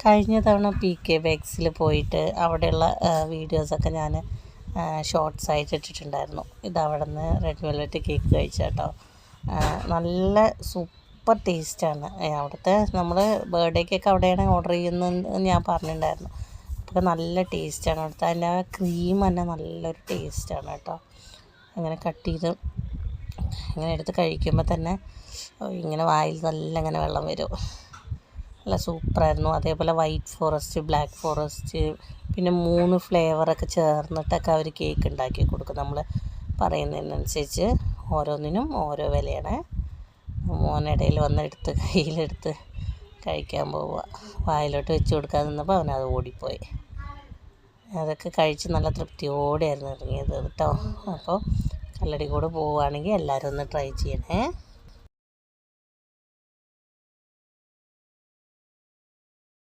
കഴിഞ്ഞ തവണ PK ബേക്സിൽ പോയിട്ട് അവിടെയുള്ള വീഡിയോസൊക്കെ ഞാൻ ഷോർട്സ് ആയിട്ട് ഇട്ടിട്ടുണ്ടായിരുന്നു. ഇതവിടെ നിന്ന് റെഡ് വെൽവെറ്റ് കേക്ക് കഴിച്ചാട്ടോ. നല്ല സൂപ്പർ ടേസ്റ്റാണ്. അവിടുത്തെ നമ്മൾ ബർത്ത്ഡേക്കൊക്കെ അവിടെയാണ് ഓർഡർ ചെയ്യുന്നതെന്ന് ഞാൻ പറഞ്ഞിട്ടുണ്ടായിരുന്നു. അപ്പോൾ നല്ല ടേസ്റ്റാണ് അവിടുത്തെ. അതിൻ്റെ ക്രീം തന്നെ നല്ലൊരു ടേസ്റ്റാണ് കേട്ടോ. അങ്ങനെ കട്ട് ചെയ്ത് ഇങ്ങനെ എടുത്ത് കഴിക്കുമ്പോൾ തന്നെ ഇങ്ങനെ വായിൽ നല്ല ഇങ്ങനെ വെള്ളം വരും. നല്ല സൂപ്പറായിരുന്നു. അതേപോലെ വൈറ്റ് ഫോറസ്റ്റ്, ബ്ലാക്ക് ഫോറസ്റ്റ്, പിന്നെ 3 ഫ്ലേവറൊക്കെ ചേർന്നിട്ടൊക്കെ അവർ കേക്ക് ഉണ്ടാക്കി കൊടുക്കും. നമ്മൾ പറയുന്നതിനനുസരിച്ച് ഓരോന്നിനും ഓരോ വിലയാണ്. മോനിടയിൽ വന്നെടുത്ത് കയ്യിലെടുത്ത് കഴിക്കാൻ പോവുക. വായിലോട്ട് വെച്ച് കൊടുക്കാതെ നിന്നപ്പോൾ അവനത് ഓടിപ്പോയി. അതൊക്കെ കഴിച്ച് നല്ല തൃപ്തിയോടെയായിരുന്നു ഇറങ്ങിയത് കേട്ടോ. അപ്പോൾ കല്ലടിക്കോട് പോവുകയാണെങ്കിൽ എല്ലാവരും ഒന്ന് ട്രൈ ചെയ്യണേ.